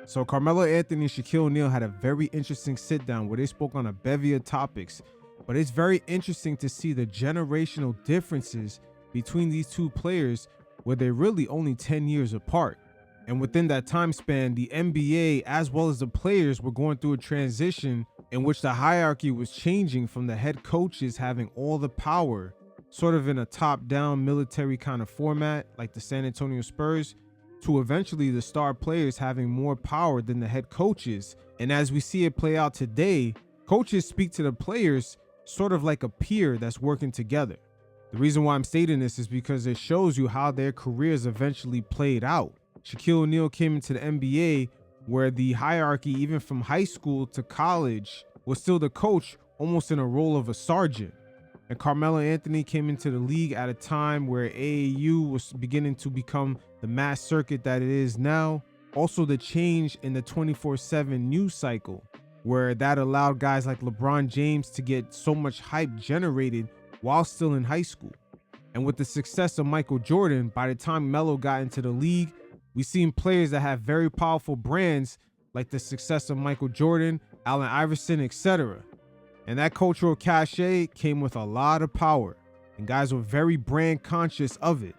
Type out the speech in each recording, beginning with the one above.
So Carmelo Anthony and Shaquille O'Neal had a very interesting sit down where they spoke on a bevy of topics, but it's very interesting to see the generational differences between these two players where they're really only 10 years apart. And within that time span, the NBA as well as the players were going through a transition in which the hierarchy was changing from the head coaches having all the power, sort of in a top-down military kind of format like the San Antonio Spurs, to eventually the star players having more power than the head coaches. And as we see it play out today, coaches speak to the players sort of like a peer that's working together. The reason why I'm stating this is because it shows you how their careers eventually played out. Shaquille O'Neal came into the NBA where the hierarchy, even from high school to college, was still the coach, almost in a role of a sergeant. And Carmelo Anthony came into the league at a time where AAU was beginning to become the mass circuit that it is now. Also the change in the 24/7 news cycle, where that allowed guys like LeBron James to get so much hype generated while still in high school. And with the success of Michael Jordan, by the time Melo got into the league, we've seen players that have very powerful brands like the success of Michael Jordan, Allen Iverson, etc. And that cultural cachet came with a lot of power, and guys were very brand conscious of it.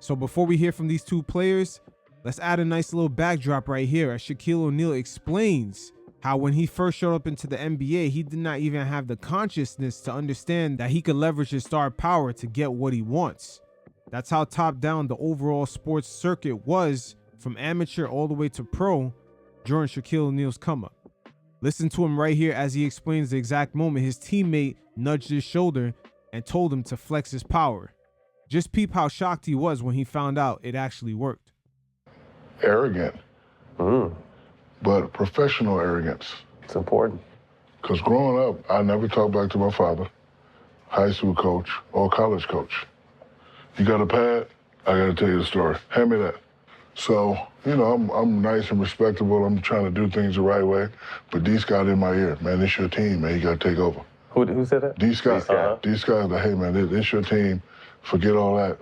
So before we hear from these two players, let's add a nice little backdrop right here as Shaquille O'Neal explains how when he first showed up into the NBA, he did not even have the consciousness to understand that he could leverage his star power to get what he wants. That's how top down the overall sports circuit was, from amateur all the way to pro, during Shaquille O'Neal's come up. Listen to him right here as he explains the exact moment his teammate nudged his shoulder and told him to flex his power. Just peep how shocked he was when he found out it actually worked. Arrogant, but professional arrogance. It's important. Because growing up, I never talked back to my father, high school coach, or college coach. You got a pad? I got to tell you the story. Hand me that. So, you know, I'm nice and respectable. I'm trying to do things the right way. But D. Scott in my ear, man, it's your team, man. You got to take over. Who said that? D. Scott. D. Scott's like, hey, man, it's your team. Forget all that.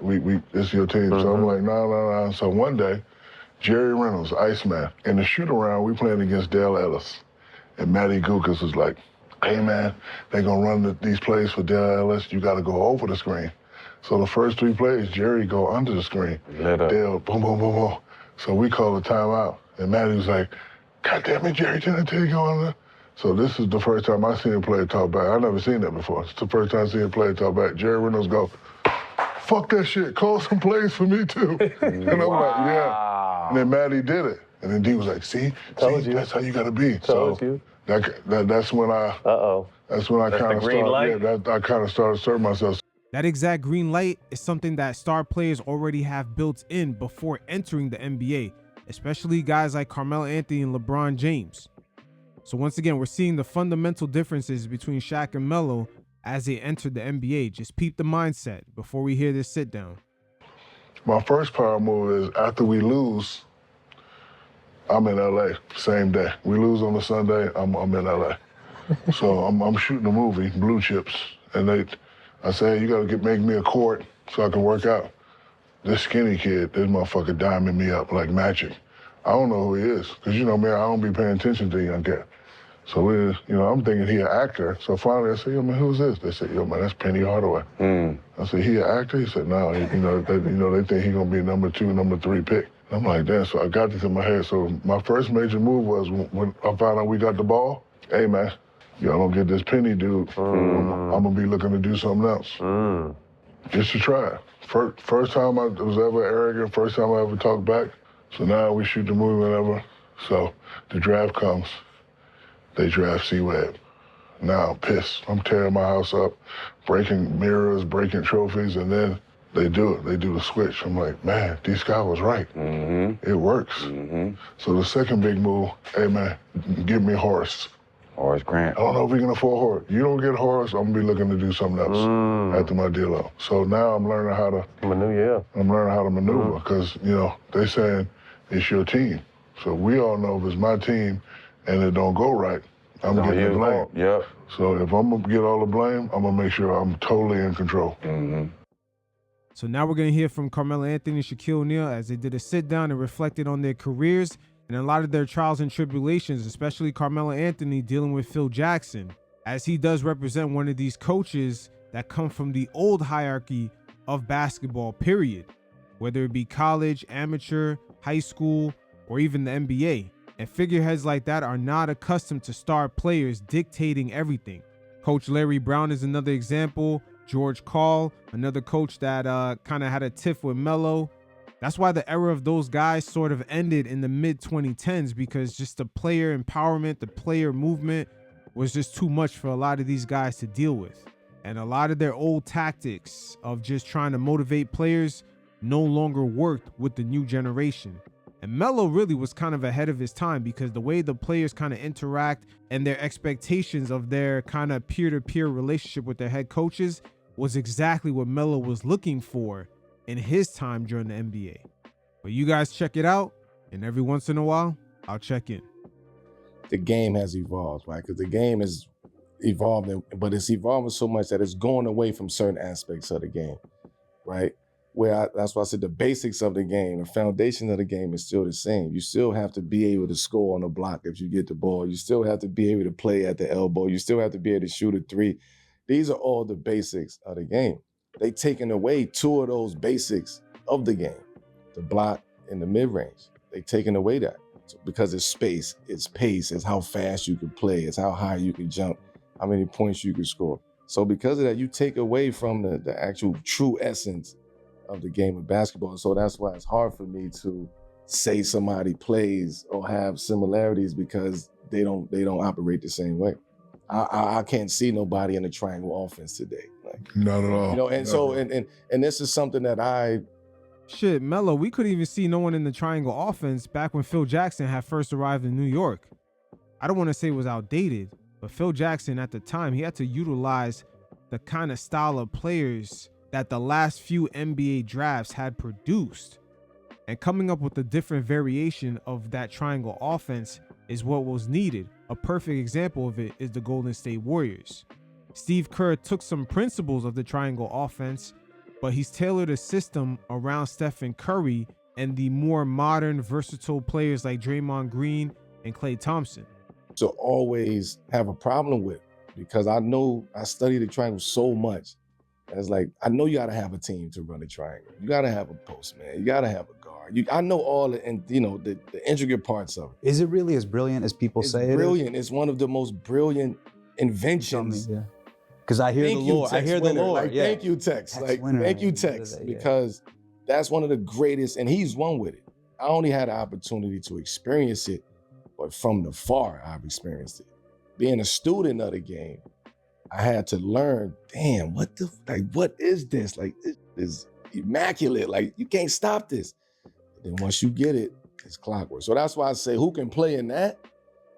It's your team. So I'm like, no. So one day, Jerry Reynolds, Iceman, in the shoot-around, we playing against Dale Ellis. And Matty Gukas was like, hey, man, they going to run these plays for Dale Ellis. You got to go over the screen. So the first 3 plays, Jerry go under the screen. Dale, boom, boom, boom, boom. So we call a timeout. And Matty was like, God damn it, Jerry, didn't I tell you to go under? So this is the first time I seen a player talk back. I never seen that before. It's the first time I seen a player talk back. Jerry Reynolds go, fuck that shit, call some plays for me too. And I'm like, yeah. And then Matty did it. And then D was like, see, that's how you gotta be. Told you. That's when I kind of started. Yeah, I kind of started asserting myself. That exact green light is something that star players already have built in before entering the NBA, especially guys like Carmelo Anthony and LeBron James. So once again, we're seeing the fundamental differences between Shaq and Melo as they entered the NBA. Just peep the mindset before we hear this sit down. My first power move is after we lose, I'm in LA, same day. We lose on a Sunday, I'm in LA. So I'm shooting a movie, Blue Chips, and I say, you gotta make me a court so I can work out. This skinny kid, this motherfucker diming me up like magic. I don't know who he is, because you know me, I don't be paying attention to the young cat. So I'm thinking he an actor. So finally I said, yo man, who's this? They said, yo man, that's Penny Hardaway. I said, he an actor? He said, no, they think he gonna be number 2, number 3 pick. I'm like, damn, so I got this in my head. So my first major move was when I found out we got the ball, hey man, y'all don't get this Penny dude, I'm gonna be looking to do something else. Just to try it. First time I was ever arrogant, first time I ever talked back. So now we shoot the movie whenever. So the draft comes, they draft C-Web. Now I'm pissed. I'm tearing my house up, breaking mirrors, breaking trophies, and then they do it. They do the switch. I'm like, man, D. Scott was right. It works. So the second big move, hey man, give me Horace. Horace Grant. I don't know if we can afford Horace. You don't get Horace, I'm gonna be looking to do something else after my deal out. So now I'm learning how to maneuver because, they saying it's your team. So we all know if it's my team and it don't go right, I'm getting the blame. Yep. So if I'm gonna get all the blame, I'm gonna make sure I'm totally in control. So now we're going to hear from Carmelo Anthony and Shaquille O'Neal as they did a sit down and reflected on their careers and a lot of their trials and tribulations, especially Carmelo Anthony dealing with Phil Jackson, as he does represent one of these coaches that come from the old hierarchy of basketball, period, whether it be college, amateur, high school, or even the NBA. And figureheads like that are not accustomed to star players dictating everything. Coach Larry Brown is another example. George Karl, another coach that kind of had a tiff with Melo. That's why the era of those guys sort of ended in the mid-2010s, because just the player empowerment, the player movement was just too much for a lot of these guys to deal with. And a lot of their old tactics of just trying to motivate players no longer worked with the new generation. And Melo really was kind of ahead of his time, because the way the players kind of interact and their expectations of their kind of peer-to-peer relationship with their head coaches was exactly what Melo was looking for in his time during the NBA. But you guys check it out, and every once in a while, I'll check in. The game has evolved, right? Because the game is evolving, but it's evolving so much that it's going away from certain aspects of the game, right? That's why I said the basics of the game, the foundation of the game is still the same. You still have to be able to score on the block if you get the ball. You still have to be able to play at the elbow. You still have to be able to shoot a three. These are all the basics of the game. They taken away two of those basics of the game, the block and the mid-range. They taken away that because it's space, it's pace, it's how fast you can play, it's how high you can jump, how many points you can score. So because of that, you take away from the actual true essence of the game of basketball. So that's why it's hard for me to say somebody plays or have similarities, because they don't operate the same way. I can't see nobody in the triangle offense today. Like, not at all. You know, and no. so and this is something that Shit, Melo, we couldn't even see no one in the triangle offense back when Phil Jackson had first arrived in New York. I don't want to say it was outdated, but Phil Jackson at the time, he had to utilize the kind of style of players that the last few NBA drafts had produced. And coming up with a different variation of that triangle offense is what was needed. A perfect example of it is the Golden State Warriors. Steve Kerr took some principles of the triangle offense, but he's tailored a system around Stephen Curry and the more modern, versatile players like Draymond Green and Klay Thompson. to always have a problem with, because I know I study the triangle so much. It's like, I know you got to have a team to run a triangle. You got to have a post man. You got to have a guard. I know all the, and the intricate parts of it. Is it really as brilliant as people say it is? Brilliant. It's one of the most brilliant inventions. Yeah. Because I hear the lore. I hear the lore. Like, yeah. Thank you, Tex. Like, Winner, thank you, Tex. yeah. Because that's one of the greatest, and he's one with it. I only had the opportunity to experience it, but from the far, I've experienced it. Being a student of the game, I had to learn, damn, what is this? Like, this is immaculate. Like, you can't stop this. And then once you get it, it's clockwork. So that's why I say, who can play in that?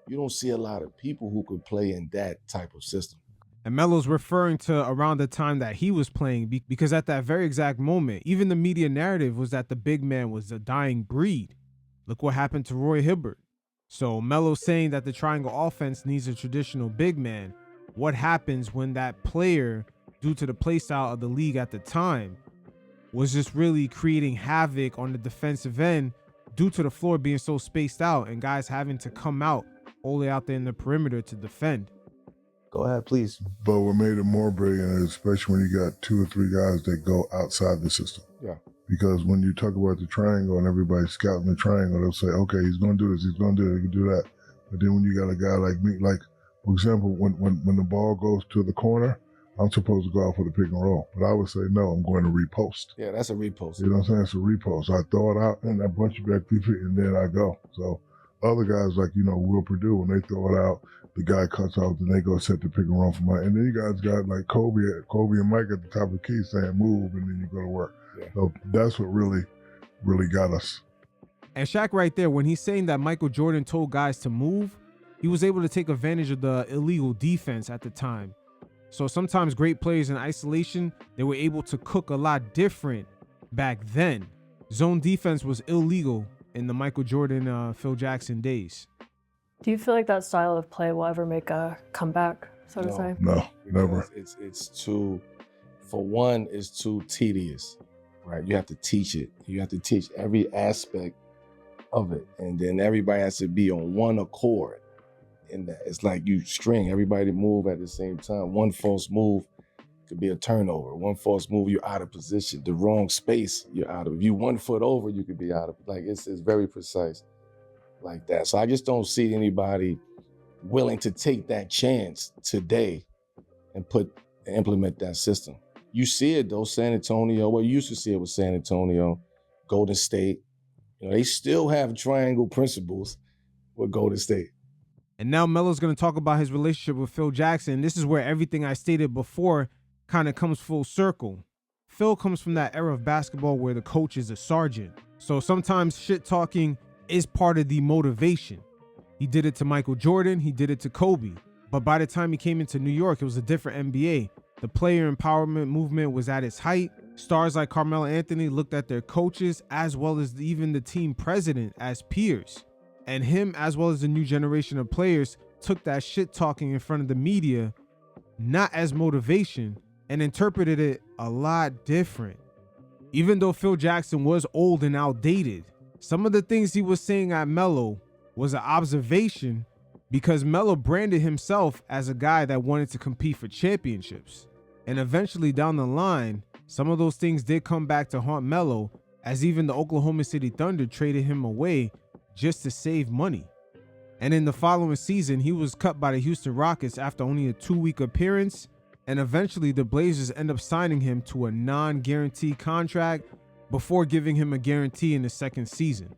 You don't see a lot of people who could play in that type of system. And Melo's referring to around the time that he was playing, because at that very exact moment, even the media narrative was that the big man was a dying breed. Look what happened to Roy Hibbert. So Melo's saying that the triangle offense needs a traditional big man. What happens when that player, due to the play style of the league at the time, was just really creating havoc on the defensive end due to the floor being so spaced out and guys having to come out all the way out there in the perimeter to defend? Go ahead, please. But what made it more brilliant is especially when you got 2 or 3 guys that go outside the system. Yeah. Because when you talk about the triangle and everybody's scouting the triangle, they'll say, okay, he's going to do this, he's going to do it, he can do that. But then when you got a guy like me, like, for example, when the ball goes to the corner, I'm supposed to go out for the pick and roll. But I would say, no, I'm going to repost. Yeah, that's a repost. You know what I'm saying? It's a repost. I throw it out and I bunch it back 3 feet and then I go. So other guys like, Will Purdue, when they throw it out, the guy cuts off, and they go set the pick and roll for Mike. And then you guys got like Kobe and Mike at the top of the key saying move, and then you go to work. Yeah. So that's what really, really got us. And Shaq right there, when he's saying that Michael Jordan told guys to move, he was able to take advantage of the illegal defense at the time. So sometimes great players in isolation, they were able to cook a lot different back then. Zone defense was illegal in the Michael Jordan, Phil Jackson days. Do you feel like that style of play will ever make a comeback, so to say? No, never. It's too, for one, it's too tedious, right? You have to teach it. You have to teach every aspect of it. And then everybody has to be on one accord. And it's like you string everybody to move at the same time. One false move could be a turnover. One false move, you're out of position. The wrong space, you're out of. If you 1 foot over, you could be out of. Like it's very precise like that. So I just don't see anybody willing to take that chance today and implement that system. You see it though, San Antonio. Well, you used to see it with San Antonio, Golden State. They still have triangle principles with Golden State. And now Melo's going to talk about his relationship with Phil Jackson. This is where everything I stated before kind of comes full circle. Phil comes from that era of basketball where the coach is a sergeant. So sometimes shit talking is part of the motivation. He did it to Michael Jordan. He did it to Kobe. But by the time he came into New York, it was a different NBA. The player empowerment movement was at its height. Stars like Carmelo Anthony looked at their coaches as well as even the team president as peers. And him, as well as the new generation of players, took that shit talking in front of the media not as motivation and interpreted it a lot different. Even though Phil Jackson was old and outdated, some of the things he was saying at Melo was an observation because Melo branded himself as a guy that wanted to compete for championships. And eventually down the line, some of those things did come back to haunt Melo, as even the Oklahoma City Thunder traded him away just to save money. And in the following season, he was cut by the Houston Rockets after only a 2-week appearance, and eventually the Blazers end up signing him to a non-guaranteed contract before giving him a guarantee in the second season.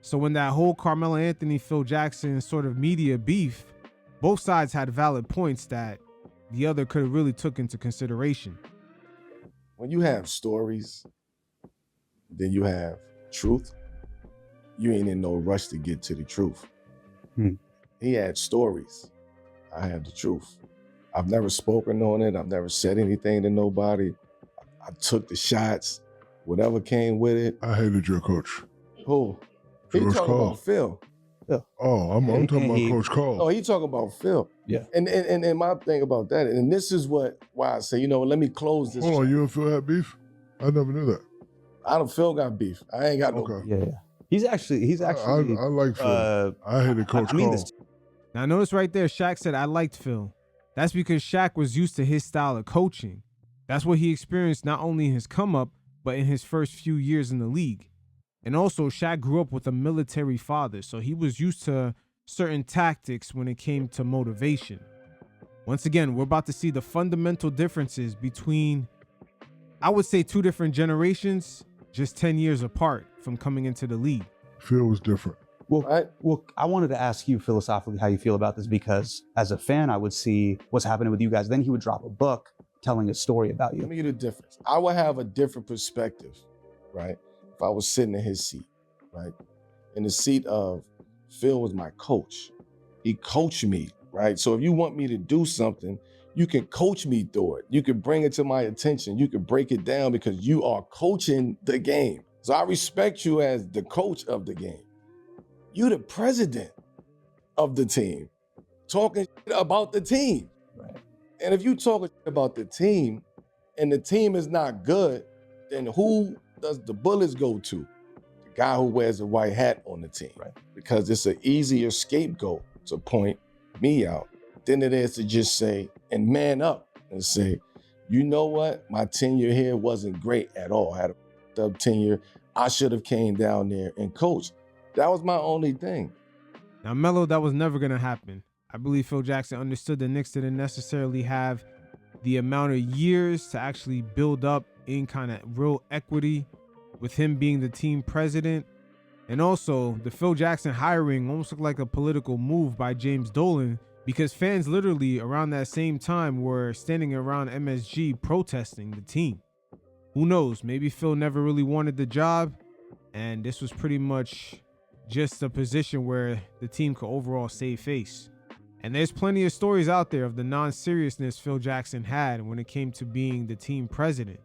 So when that whole Carmelo Anthony, Phil Jackson sort of media beef, both sides had valid points that the other could have really took into consideration. When you have stories, then you have truth, you ain't in no rush to get to the truth. He had stories. I had the truth. I've never spoken on it. I've never said anything to nobody. I took the shots, whatever came with it. I hated your coach. Who? He George talking Karl. about Phil. Oh, I'm talking about Coach Carl. No, he talking about Phil. Yeah. And my thing about that, and this is why I say, let me close this. Hold on, you and Phil had beef? I never knew that. Phil got beef. I ain't got no. Okay. Yeah. He's actually. I like Phil. I hated Coach Carl. Now notice right there, Shaq said, I liked Phil. That's because Shaq was used to his style of coaching. That's what he experienced not only in his come up, but in his first few years in the league. And also, Shaq grew up with a military father, so he was used to certain tactics when it came to motivation. Once again, we're about to see the fundamental differences between, I would say, two different generations, just 10 years apart from coming into the league. Phil was different. Well, I wanted to ask you philosophically how you feel about this, because as a fan, I would see what's happening with you guys. Then he would drop a book telling a story about you. Let me get a difference. I would have a different perspective, right? If I was sitting in his seat, right? In the seat of Phil was my coach. He coached me, right? So if you want me to do something, you can coach me through it. You can bring it to my attention. You can break it down because you are coaching the game. So I respect you as the coach of the game. You the president of the team, talking about the team. Right. And if you talk about the team and the team is not good, then who does the bullets go to? The guy who wears a white hat on the team. Right. Because it's an easier scapegoat to point me out than it is to just say and man up and say, you know what? My tenure here wasn't great at all. I had a tenure. I should have came down there and coached. That was my only thing. Now, Melo, that was never going to happen. I believe Phil Jackson understood the Knicks didn't necessarily have the amount of years to actually build up in kind of real equity with him being the team president. And also, the Phil Jackson hiring almost looked like a political move by James Dolan, because fans literally around that same time were standing around MSG protesting the team. Who knows? Maybe Phil never really wanted the job, and this was pretty much just a position where the team could overall save face. And there's plenty of stories out there of the non-seriousness Phil Jackson had when it came to being the team president.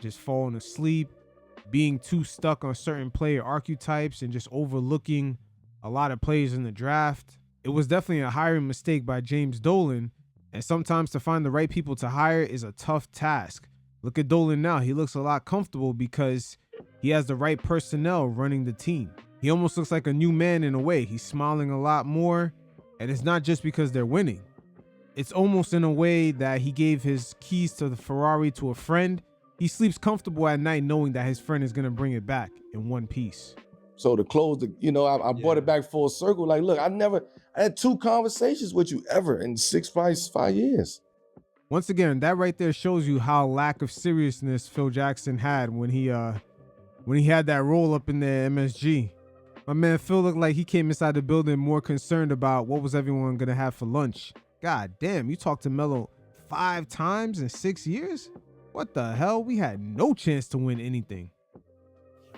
Just falling asleep, being too stuck on certain player archetypes, and just overlooking a lot of players in the draft. It was definitely a hiring mistake by James Dolan, and sometimes to find the right people to hire is a tough task. Look at Dolan now. He looks a lot comfortable because he has the right personnel running the team. He almost looks like a new man in a way. He's smiling a lot more, and it's not just because they're winning. It's almost in a way that he gave his keys to the Ferrari to a friend. He sleeps comfortable at night knowing that his friend is going to bring it back in one piece. So to close the, I brought it back full circle. Like, look, I had 2 conversations with you ever in 5 years. Once again, that right there shows you how lack of seriousness Phill Jackson had when he had that roll up in the MSG. My man Phill looked like he came inside the building more concerned about what was everyone gonna have for lunch. God damn, you talked to Melo 5 times in 6 years? What the hell? We had no chance to win anything.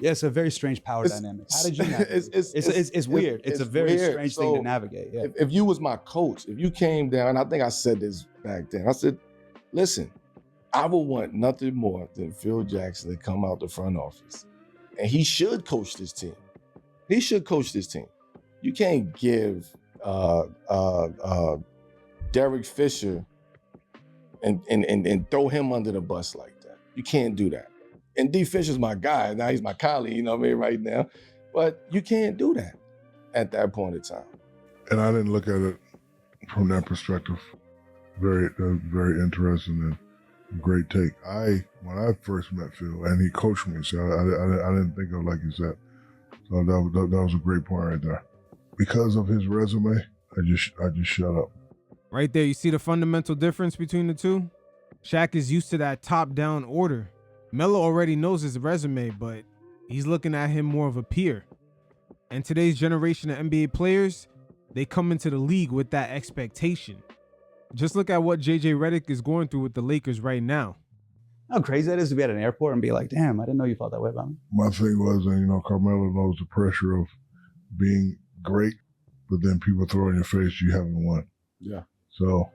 Yeah, it's a very strange power dynamic. How did you navigate? It's weird. It's a very strange thing to navigate. Yeah. If you was my coach, if you came down, and I think I said this back then, I said, listen, I would want nothing more than Phill Jackson to come out the front office. And he should coach this team. He should coach this team. You can't give Derek Fisher and throw him under the bus like that. You can't do that. And D. Fisher's my guy. Now he's my colleague, you know what I mean, right now. But you can't do that at that point in time. And I didn't look at it from that perspective. Very interesting and great take. When I first met Phill, and he coached me, so I didn't think of it like you said. So that was a great point right there. Because of his resume, I just shut up. Right there, you see the fundamental difference between the two? Shaq is used to that top-down order. Melo already knows his resume, but he's looking at him more of a peer. And today's generation of NBA players, they come into the league with that expectation. Just look at what JJ Redick is going through with the Lakers right now. How crazy that is to be at an airport and be like, damn, I didn't know you felt that way about me. My thing was, Carmelo knows the pressure of being great, but then people throw in your face you haven't won. Yeah. So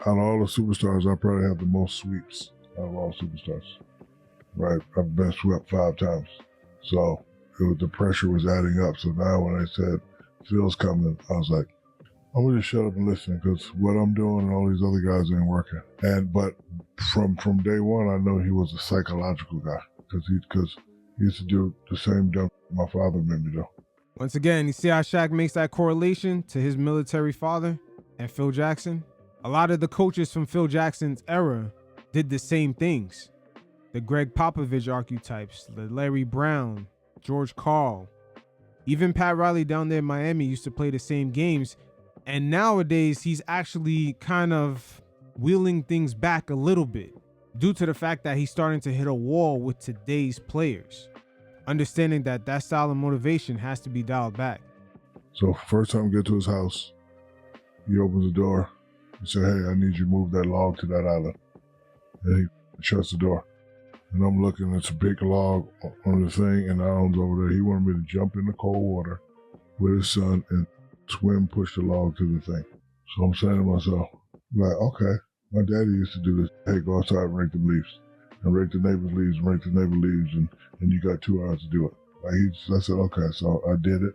out of all the superstars, I probably have the most sweeps out of all superstars. Right, I've been swept 5 times. So the pressure was adding up. So now when I said Phil's coming, I was like, I'm gonna just shut up and listen, because what I'm doing and all these other guys ain't working. But from day one, I know he was a psychological guy, because he used to do the same dumb my father made me do. Once again, you see how Shaq makes that correlation to his military father and Phill Jackson? A lot of the coaches from Phill Jackson's era did the same things. The Greg Popovich archetypes, the Larry Brown, George Karl. Even Pat Riley down there in Miami used to play the same games. And nowadays, he's actually kind of wheeling things back a little bit due to the fact that he's starting to hit a wall with today's players. Understanding that style of motivation has to be dialed back. So first time I get to his house, he opens the door. He said, hey, I need you to move that log to that island. And he shuts the door. And I'm looking, it's a big log on the thing, and the island's over there. He wanted me to jump in the cold water with his son and push the log to the thing. So I'm saying to myself, like, okay, my daddy used to do this. Hey, go outside and rake the leaves. And rake the neighbor's leaves, and rake the neighbor's leaves, and you got 2 hours to do it. I said, okay, so I did it.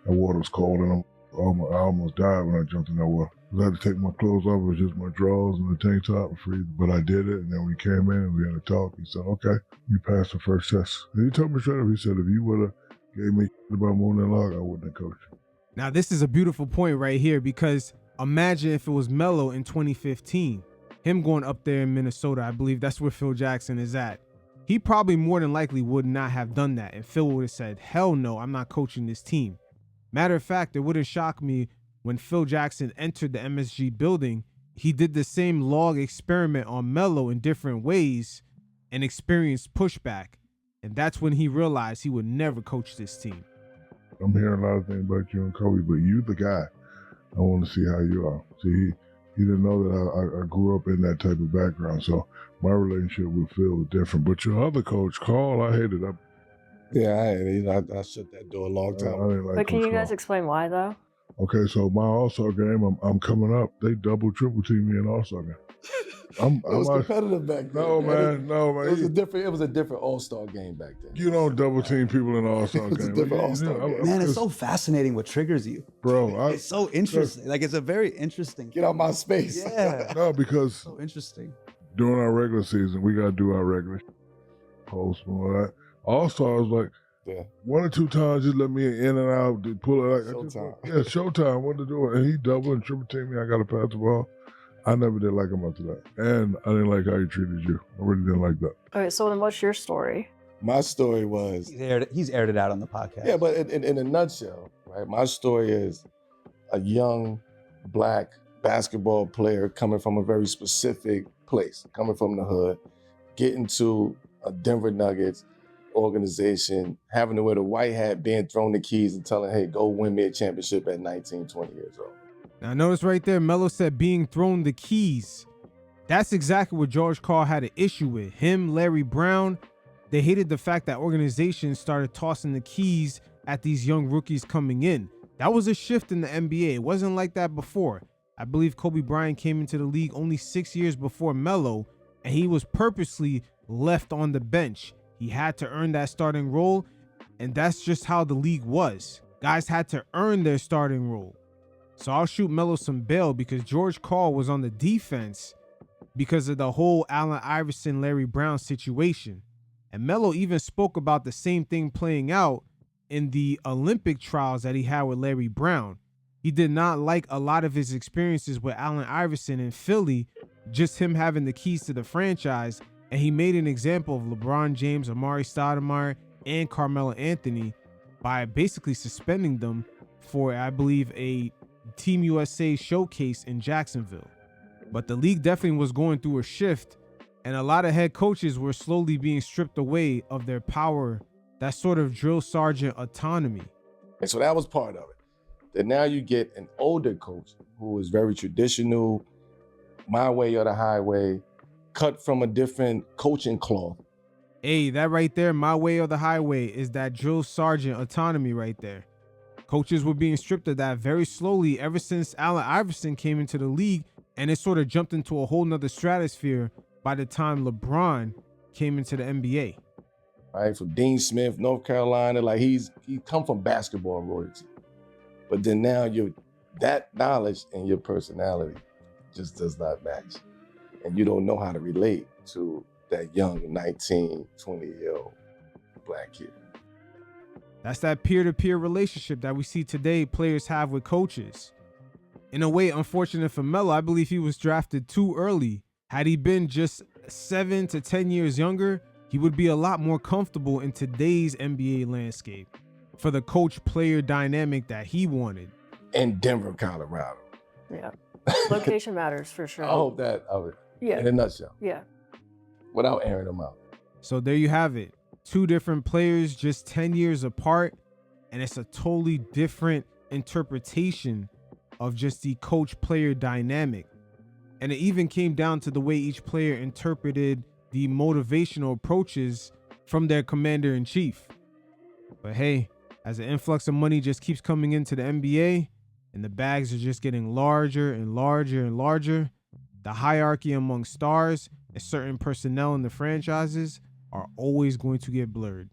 The water was cold, and I almost died when I jumped in that water. I had to take my clothes off. It was just my drawers and the tank top and freeze. But I did it, and then we came in and we had a talk. He said, okay, you passed the first test. And he told me straight up, he said, if you would have gave me about moving that log, I wouldn't have coached. Now, this is a beautiful point right here, because imagine if it was Melo in 2015, him going up there in Minnesota. I believe that's where Phill Jackson is at. He probably more than likely would not have done that. And Phill would have said, hell no, I'm not coaching this team. Matter of fact, it wouldn't shock me when Phill Jackson entered the MSG building, he did the same log experiment on Melo in different ways and experienced pushback. And that's when he realized he would never coach this team. I'm hearing a lot of things about you and Kobe, but you the guy. I want to see how you are. See, he didn't know that I grew up in that type of background, so my relationship with Phill was different. But your other coach, Carl, I hated. I shut that door a long time. I didn't like But can Coach you guys Carl. explain why, though? Okay, so my All-Star game, I'm coming up. They double, triple team me in All-Star game. It was competitive back then. No, man. It was a different All-Star game back then. You don't double team people in the All-Star It was a game. different All-Star game. Man, it's so fascinating what triggers you. Bro, It's so interesting. Like, it's a very interesting. Get out my space. Yeah. no, because So interesting. during our regular season, we got to do our regular post and all that. All-Stars, like, Yeah. 1 or 2 times, just let me in and out, to pull it. Showtime. Yeah, showtime. What to do? And he double and triple team me. I got to pass the ball. I never did like him after that, and I didn't like how he treated you. I really didn't like that. All right, so then what's your story? My story was He's aired it out on the podcast. yeah, but in a nutshell, right? My story is a young black basketball player coming from a very specific place, coming from the hood, getting to a Denver Nuggets organization, having to wear the white hat, being thrown the keys and telling, hey, go win me a championship at 19, 20 years old. Now notice right there, Melo said being thrown the keys. That's exactly what George Karl had an issue with. Him, Larry Brown, they hated the fact that organizations started tossing the keys at these young rookies coming in. That was a shift in the NBA. It wasn't like that before. I believe Kobe Bryant came into the league only 6 years before Melo, and he was purposely left on the bench. He had to earn that starting role, and that's just how the league was. Guys had to earn their starting role. So I'll shoot Melo some bail because George Karl was on the defense because of the whole Allen Iverson, Larry Brown situation. And Melo even spoke about the same thing playing out in the Olympic trials that he had with Larry Brown. He did not like a lot of his experiences with Allen Iverson in Philly, just him having the keys to the franchise. And he made an example of LeBron James, Amari Stoudemire, and Carmelo Anthony by basically suspending them for, I believe, a Team USA showcase in Jacksonville. But the league definitely was going through a shift, and a lot of head coaches were slowly being stripped away of their power, that sort of drill sergeant autonomy. And so that was part of it. Then now you get an older coach who is very traditional, my way or the highway, cut from a different coaching cloth. Hey, that right there, my way or the highway, is that drill sergeant autonomy right there. Coaches were being stripped of that very slowly ever since Allen Iverson came into the league, and it sort of jumped into a whole nother stratosphere by the time LeBron came into the NBA. Right, from Dean Smith, North Carolina, like he come from basketball royalty. But then now that knowledge and your personality just does not match. And you don't know how to relate to that young 19, 20-year-old black kid. That's that peer-to-peer relationship that we see today players have with coaches. In a way, unfortunate for Melo, I believe he was drafted too early. Had he been just 7 to 10 years younger, he would be a lot more comfortable in today's NBA landscape for the coach-player dynamic that he wanted. In Denver, Colorado. Yeah. Location matters for sure. I hope that, yeah. in a nutshell, Yeah. without airing them out. So there you have it. 2 different players just 10 years apart, and it's a totally different interpretation of just the coach-player dynamic. And it even came down to the way each player interpreted the motivational approaches from their commander-in-chief. But hey, as the influx of money just keeps coming into the NBA, and the bags are just getting larger and larger and larger, the hierarchy among stars and certain personnel in the franchises are always going to get blurred.